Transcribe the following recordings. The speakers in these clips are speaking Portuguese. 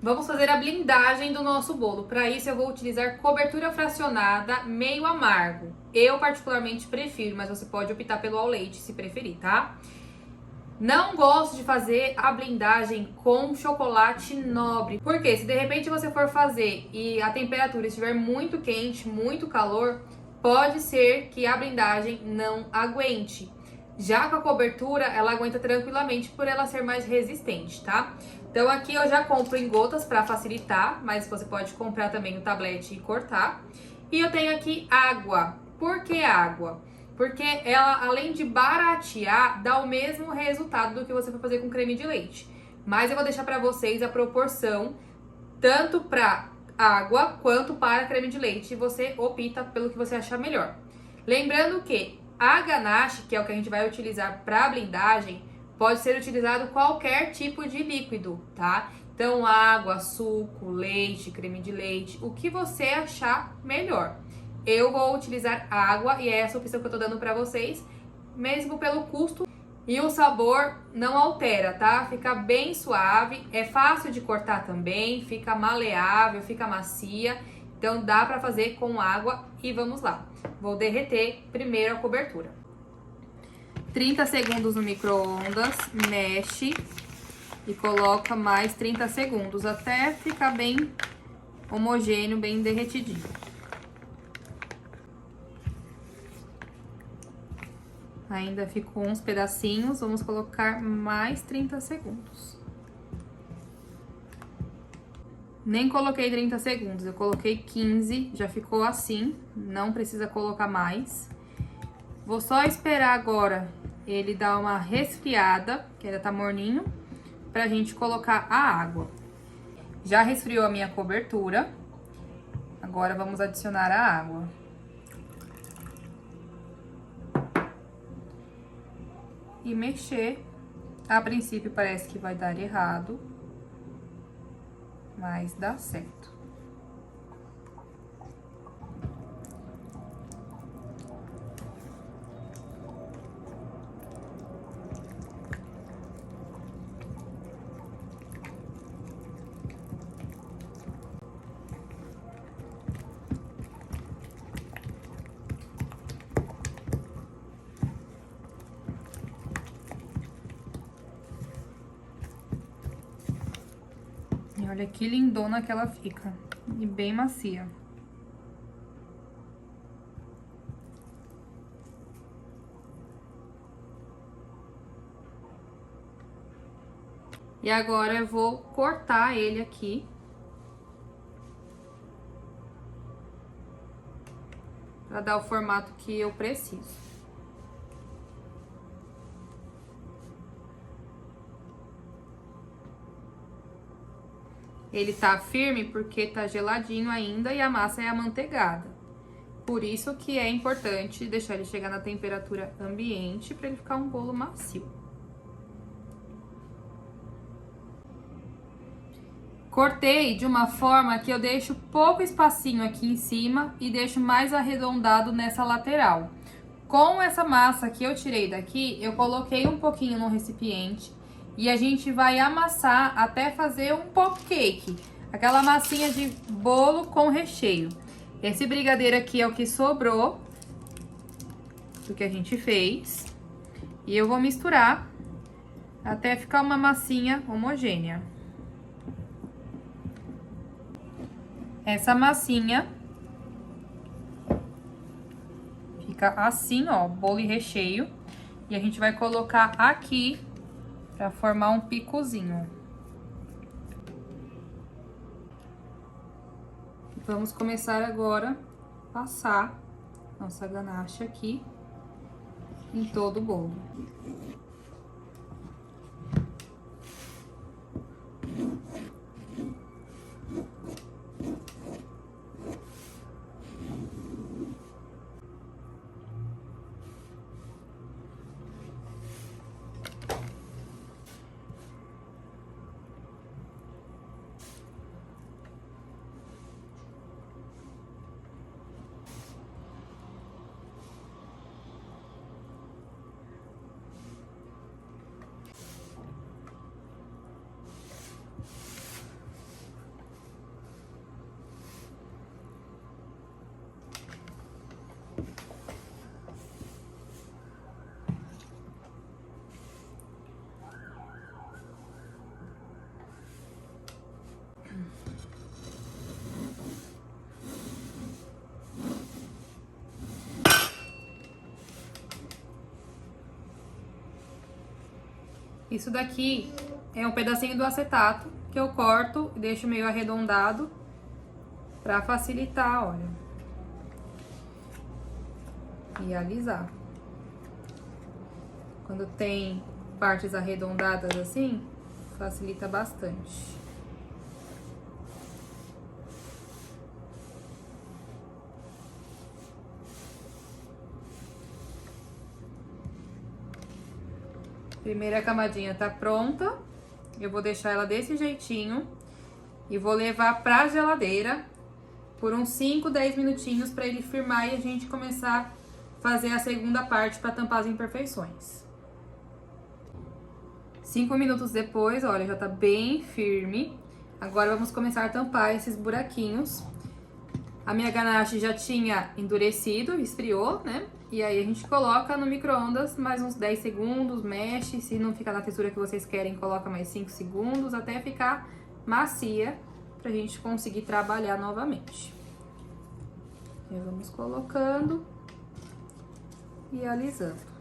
Vamos fazer a blindagem do nosso bolo. Para isso, eu vou utilizar cobertura fracionada meio amargo. Eu particularmente prefiro, mas você pode optar pelo ao leite se preferir, tá? Não gosto de fazer a blindagem com chocolate nobre. Porque se de repente você for fazer e a temperatura estiver muito quente, muito calor, pode ser que a blindagem não aguente. Já com a cobertura, ela aguenta tranquilamente por ela ser mais resistente, tá? Então aqui eu já compro em gotas para facilitar, mas você pode comprar também o tablete e cortar. E eu tenho aqui água. Por que água? Porque ela, além de baratear, dá o mesmo resultado do que você for fazer com creme de leite. Mas eu vou deixar para vocês a proporção, tanto para água quanto para creme de leite. E você opta pelo que você achar melhor. Lembrando que a ganache, que é o que a gente vai utilizar para blindagem, pode ser utilizado qualquer tipo de líquido, tá? Então, água, suco, leite, creme de leite, o que você achar melhor. Eu vou utilizar água e é essa opção que eu tô dando pra vocês, mesmo pelo custo. E o sabor não altera, tá? Fica bem suave, é fácil de cortar também, fica maleável, fica macia. Então dá pra fazer com água e vamos lá. Vou derreter primeiro a cobertura. 30 segundos no micro-ondas, mexe e coloca mais 30 segundos até ficar bem homogêneo, bem derretidinho. Ainda ficou uns pedacinhos, vamos colocar mais 30 segundos. Nem coloquei 30 segundos, eu coloquei 15, já ficou assim, não precisa colocar mais. Vou só esperar agora ele dar uma resfriada, que ainda tá morninho, pra gente colocar a água. Já resfriou a minha cobertura, agora vamos adicionar a água. E mexer. A princípio parece que vai dar errado, mas dá certo. E olha que lindona que ela fica, e bem macia. E agora eu vou cortar ele aqui. Pra dar o formato que eu preciso. Ele tá firme porque tá geladinho ainda e a massa é amanteigada. Por isso que é importante deixar ele chegar na temperatura ambiente para ele ficar um bolo macio. Cortei de uma forma que eu deixo pouco espacinho aqui em cima e deixo mais arredondado nessa lateral. Com essa massa que eu tirei daqui, eu coloquei um pouquinho no recipiente e a gente vai amassar até fazer um pop cake, aquela massinha de bolo com recheio. Esse brigadeiro aqui é o que sobrou do que a gente fez e eu vou misturar até ficar uma massinha homogênea. Essa massinha fica assim, ó, bolo e recheio. E a gente vai colocar aqui pra formar um picozinho. Vamos começar agora a passar nossa ganache aqui em todo o bolo. Isso daqui é um pedacinho do acetato que eu corto e deixo meio arredondado pra facilitar, olha. E alisar. Quando tem partes arredondadas assim, facilita bastante. Primeira camadinha tá pronta. Eu vou deixar ela desse jeitinho e vou levar pra geladeira por uns 5, 10 minutinhos pra ele firmar e a gente começar a fazer a segunda parte pra tampar as imperfeições. 5 minutos depois, olha, já tá bem firme. Agora vamos começar a tampar esses buraquinhos. A minha ganache já tinha endurecido, esfriou, né? E aí a gente coloca no micro-ondas mais uns 10 segundos, mexe. Se não ficar na textura que vocês querem, coloca mais 5 segundos até ficar macia pra gente conseguir trabalhar novamente. E vamos colocando e alisando.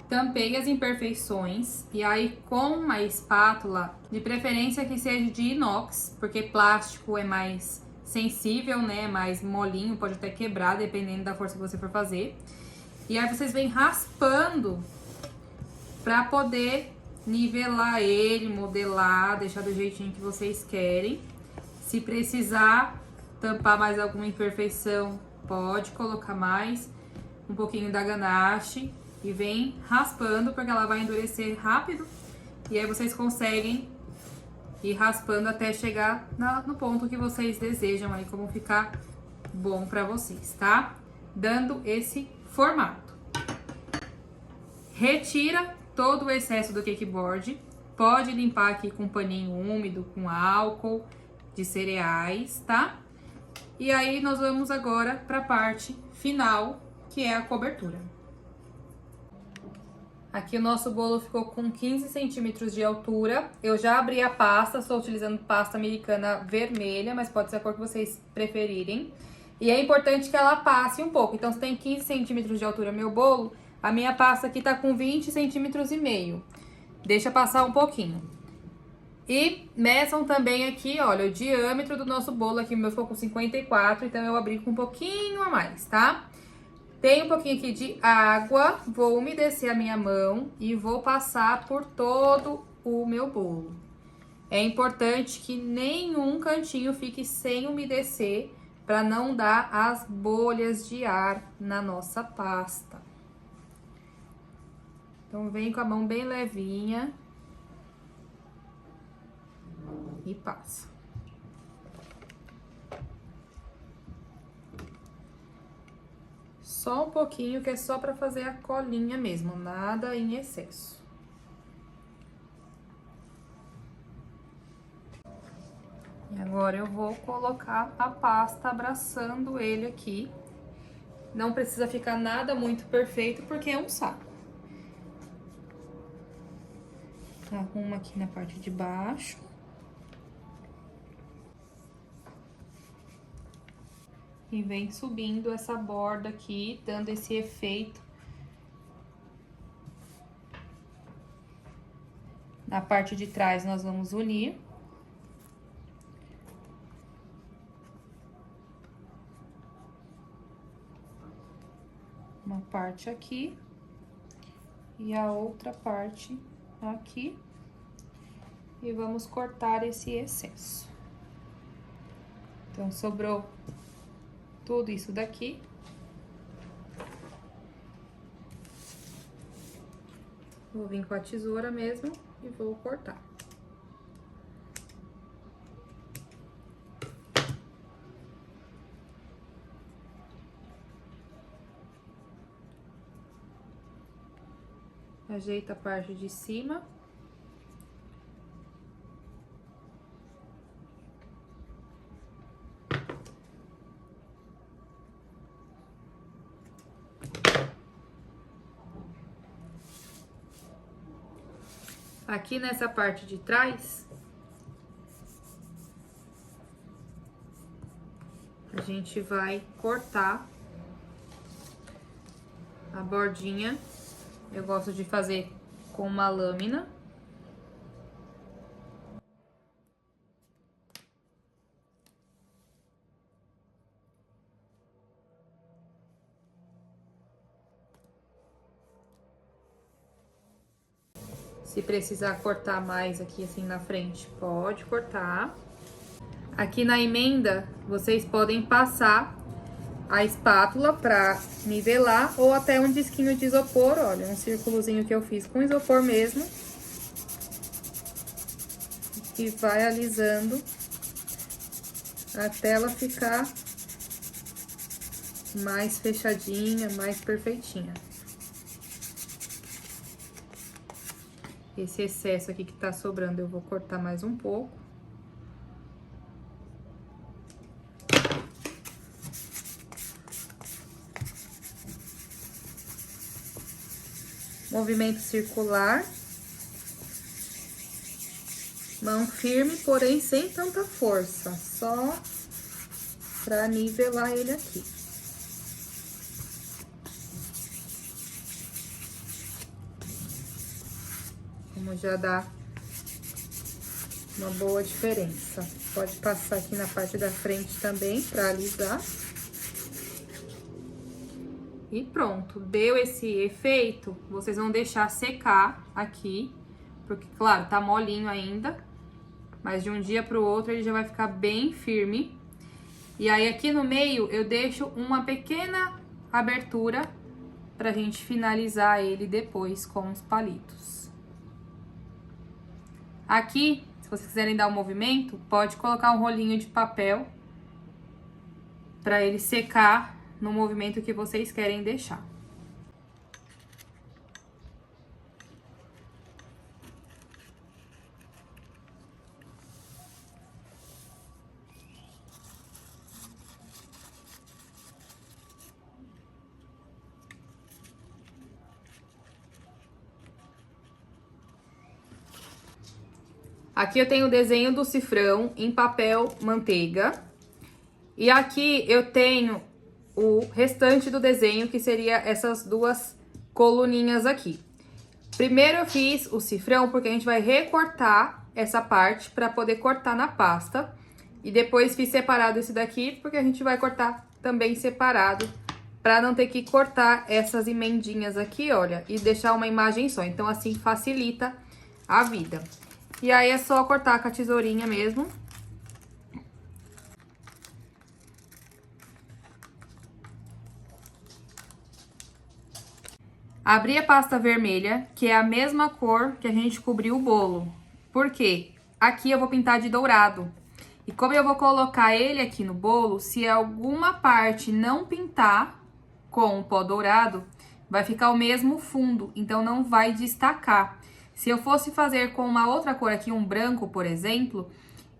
Tampei as imperfeições e aí com uma espátula, de preferência que seja de inox, porque plástico é mais sensível, né, mais molinho, pode até quebrar dependendo da força que você for fazer. E aí vocês vêm raspando pra poder nivelar ele, modelar, deixar do jeitinho que vocês querem. Se precisar tampar mais alguma imperfeição, pode colocar mais um pouquinho da ganache. E vem raspando, porque ela vai endurecer rápido. E aí vocês conseguem ir raspando até chegar no ponto que vocês desejam aí, como ficar bom pra vocês, tá? Dando esse formato. Retira todo o excesso do cakeboard. Pode limpar aqui com paninho úmido, com álcool de cereais, tá? E aí nós vamos agora pra parte final, que é a cobertura. Aqui o nosso bolo ficou com 15 centímetros de altura. Eu já abri a pasta, estou utilizando pasta americana vermelha, mas pode ser a cor que vocês preferirem. E é importante que ela passe um pouco. Então, se tem 15 centímetros de altura meu bolo, a minha pasta aqui tá com 20 centímetros e meio. Deixa passar um pouquinho. E meçam também aqui, olha, o diâmetro do nosso bolo. Aqui o meu ficou com 54, então eu abri com um pouquinho a mais, tá? Tem um pouquinho aqui de água, vou umedecer a minha mão e vou passar por todo o meu bolo. É importante que nenhum cantinho fique sem umedecer para não dar as bolhas de ar na nossa pasta. Então, vem com a mão bem levinha e passa. Só um pouquinho, que é só pra fazer a colinha mesmo, nada em excesso. E agora eu vou colocar a pasta abraçando ele aqui. Não precisa ficar nada muito perfeito, porque é um saco. Arruma aqui na parte de baixo. E vem subindo essa borda aqui, dando esse efeito. Na parte de trás, nós vamos unir. Uma parte aqui. E a outra parte aqui. E vamos cortar esse excesso. Então, sobrou tudo isso daqui. Vou vir com a tesoura mesmo e vou cortar. Ajeita a parte de cima. Aqui nessa parte de trás, a gente vai cortar a bordinha. Eu gosto de fazer com uma lâmina. Se precisar cortar mais aqui assim na frente, pode cortar. Aqui na emenda, vocês podem passar a espátula pra nivelar ou até um disquinho de isopor, olha, um círculozinho que eu fiz com isopor mesmo. E vai alisando até ela ficar mais fechadinha, mais perfeitinha. Esse excesso aqui que tá sobrando, eu vou cortar mais um pouco. Movimento circular. Mão firme, porém sem tanta força, só pra nivelar ele aqui. Como já dá uma boa diferença. Pode passar aqui na parte da frente também pra alisar. E pronto, deu esse efeito, vocês vão deixar secar aqui, porque, claro, tá molinho ainda, mas de um dia pro outro ele já vai ficar bem firme. E aí, aqui no meio, eu deixo uma pequena abertura pra gente finalizar ele depois com os palitos. Aqui, se vocês quiserem dar um movimento, pode colocar um rolinho de papel pra ele secar no movimento que vocês querem deixar. Aqui eu tenho o desenho do cifrão em papel manteiga. E aqui eu tenho o restante do desenho, que seria essas duas coluninhas aqui. Primeiro eu fiz o cifrão, porque a gente vai recortar essa parte para poder cortar na pasta. E depois fiz separado esse daqui, porque a gente vai cortar também separado, para não ter que cortar essas emendinhas aqui, olha, e deixar uma imagem só. Então, assim, facilita a vida. E aí, é só cortar com a tesourinha mesmo. Abri a pasta vermelha, que é a mesma cor que a gente cobriu o bolo. Por quê? Aqui eu vou pintar de dourado. E como eu vou colocar ele aqui no bolo, se alguma parte não pintar com o pó dourado, vai ficar o mesmo fundo, então não vai destacar. Se eu fosse fazer com uma outra cor aqui, um branco, por exemplo,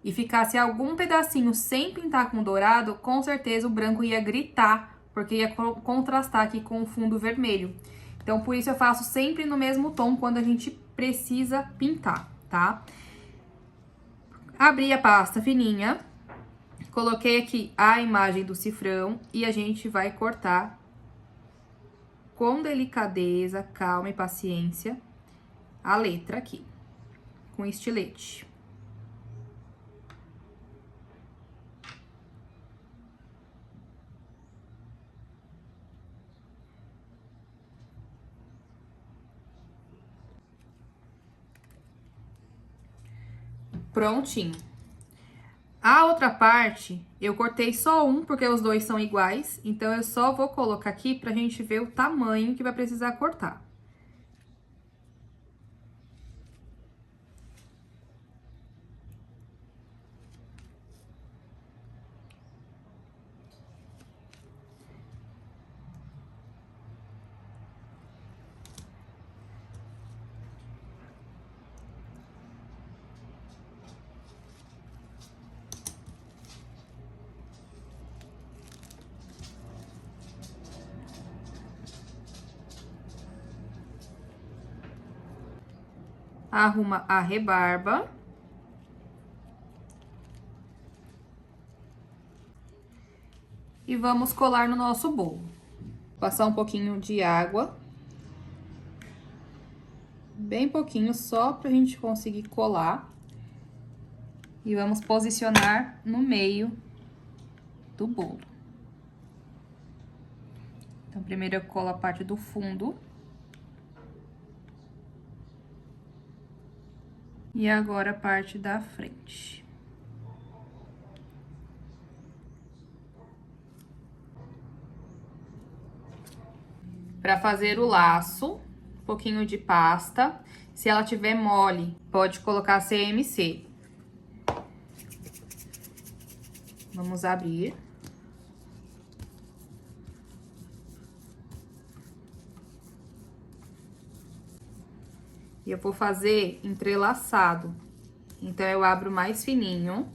e ficasse algum pedacinho sem pintar com dourado, com certeza o branco ia gritar, porque ia contrastar aqui com o fundo vermelho. Então, por isso eu faço sempre no mesmo tom quando a gente precisa pintar, tá? Abri a pasta fininha, coloquei aqui a imagem do cifrão e a gente vai cortar com delicadeza, calma e paciência a letra aqui, com estilete. Prontinho. A outra parte, eu cortei só um, porque os dois são iguais. Então, eu só vou colocar aqui pra gente ver o tamanho que vai precisar cortar. arruma a rebarba. E vamos colar no nosso bolo. Passar um pouquinho de água. Bem pouquinho, só pra gente conseguir colar. E vamos posicionar no meio do bolo. Então, primeiro eu colo a parte do fundo. E agora a parte da frente. Para fazer o laço, um pouquinho de pasta. Se ela tiver mole, pode colocar CMC. Vamos abrir. E eu vou fazer entrelaçado. Então, eu abro mais fininho.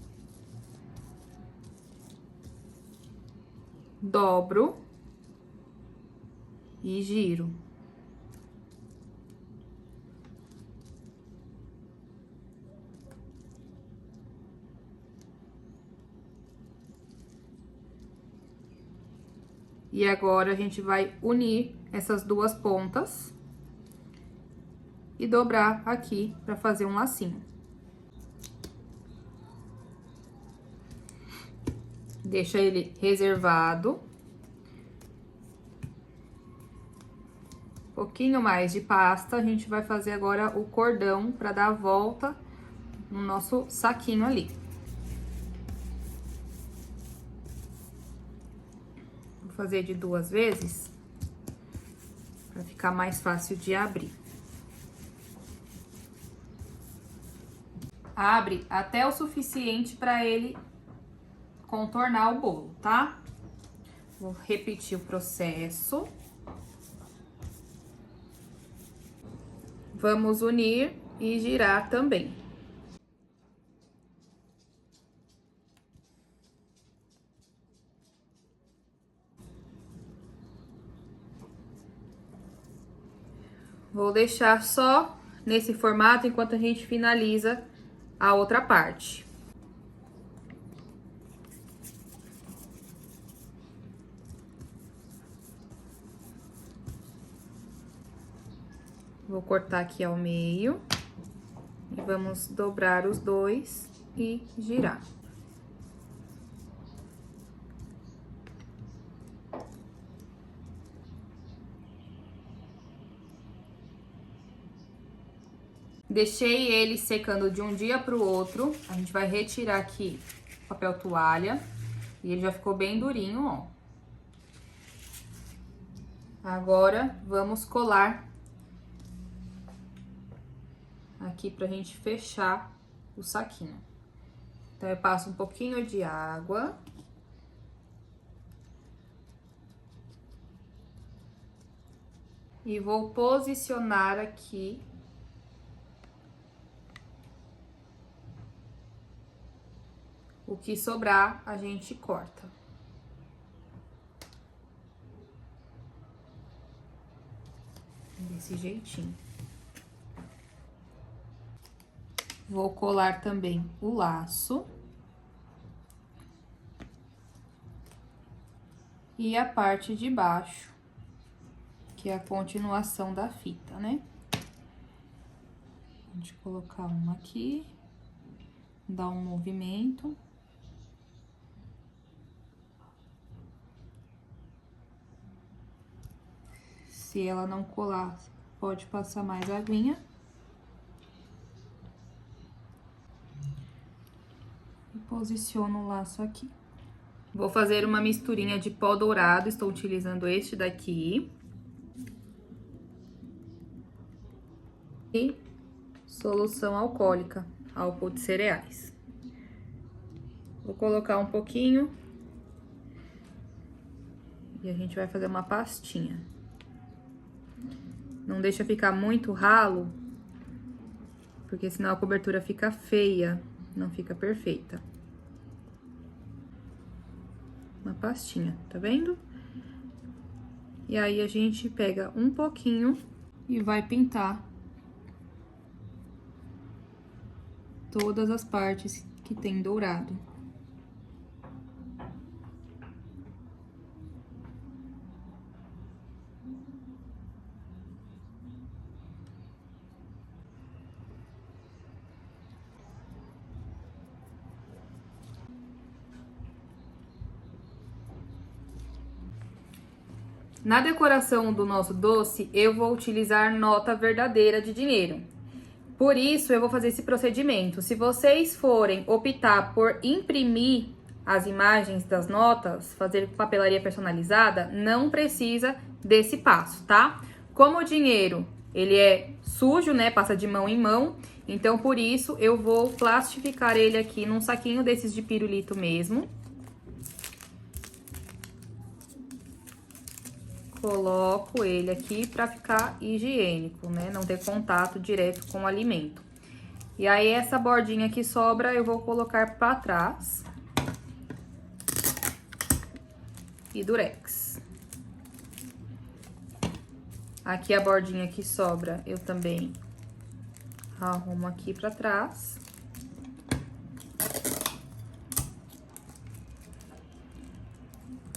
Dobro. E giro. E agora, a gente vai unir essas duas pontas e dobrar aqui pra fazer um lacinho. Deixa ele reservado. Um pouquinho mais de pasta, a gente vai fazer agora o cordão pra dar a volta no nosso saquinho ali. Vou fazer de 2 vezes, pra ficar mais fácil de abrir. Abre até o suficiente pra ele contornar o bolo, tá? Vou repetir o processo. Vamos unir e girar também. Vou deixar só nesse formato enquanto a gente finaliza a outra parte. Vou cortar aqui ao meio. E vamos dobrar os dois e girar. Deixei ele secando de um dia pro outro. A gente vai retirar aqui o papel toalha. E ele já ficou bem durinho, ó. Agora, vamos colar aqui pra gente fechar o saquinho. Então, eu passo um pouquinho de água. E vou posicionar aqui. O que sobrar, a gente corta. Desse jeitinho. Vou colar também o laço. E a parte de baixo, que é a continuação da fita, né? A gente colocar uma aqui, dar um movimento. Se ela não colar, pode passar mais aguinha. E posiciono o laço aqui. Vou fazer uma misturinha de pó dourado, estou utilizando este daqui. E solução alcoólica, álcool de cereais. Vou colocar um pouquinho. E a gente vai fazer uma pastinha. Não deixa ficar muito ralo, porque senão a cobertura fica feia, não fica perfeita. Uma pastinha, tá vendo? E aí, a gente pega um pouquinho e vai pintar todas as partes que tem dourado. Na decoração do nosso doce, eu vou utilizar nota verdadeira de dinheiro. Por isso, eu vou fazer esse procedimento. Se vocês forem optar por imprimir as imagens das notas, fazer papelaria personalizada, não precisa desse passo, tá? Como o dinheiro, ele é sujo, né? Passa de mão em mão. Então, por isso, eu vou plastificar ele aqui num saquinho desses de pirulito mesmo. Coloco ele aqui para ficar higiênico, né? Não ter contato direto com o alimento. E aí, essa bordinha que sobra, eu vou colocar para trás. E durex. Aqui a bordinha que sobra, eu também arrumo aqui para trás.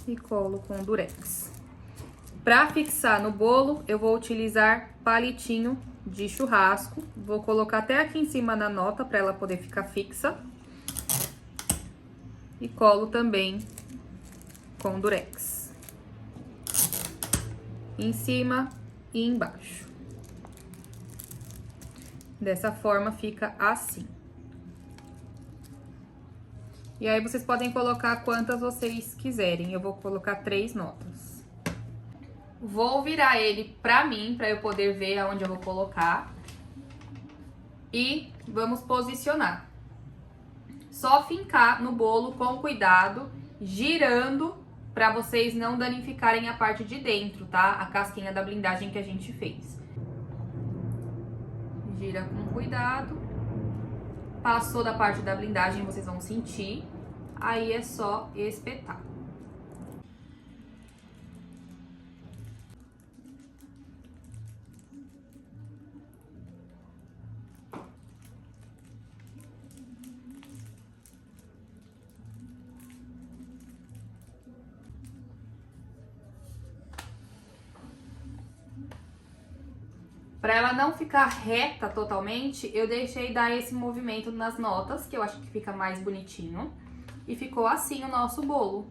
E colo com durex. Para fixar no bolo, eu vou utilizar palitinho de churrasco. Vou colocar até aqui em cima da nota para ela poder ficar fixa. E colo também com durex. Em cima e embaixo. Dessa forma fica assim. E aí vocês podem colocar quantas vocês quiserem. Eu vou colocar 3 notas. Vou virar ele pra mim, pra eu poder ver aonde eu vou colocar. E vamos posicionar. Só fincar no bolo com cuidado, girando, pra vocês não danificarem a parte de dentro, tá? A casquinha da blindagem que a gente fez. Gira com cuidado. Passou da parte da blindagem, vocês vão sentir. Aí é só espetar. Para ela não ficar reta totalmente, eu deixei dar esse movimento nas notas, que eu acho que fica mais bonitinho. E ficou assim o nosso bolo.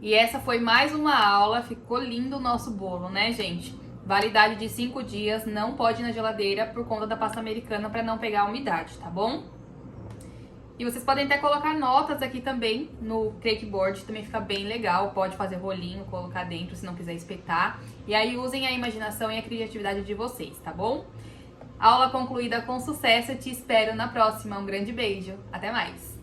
E essa foi mais uma aula, ficou lindo o nosso bolo, né, gente? Validade de 5 dias, não pode ir na geladeira por conta da pasta americana para não pegar a umidade, tá bom? E vocês podem até colocar notas aqui também no cake board, também fica bem legal. Pode fazer rolinho, colocar dentro se não quiser espetar. E aí usem a imaginação e a criatividade de vocês, tá bom? Aula concluída com sucesso, eu te espero na próxima. Um grande beijo, até mais!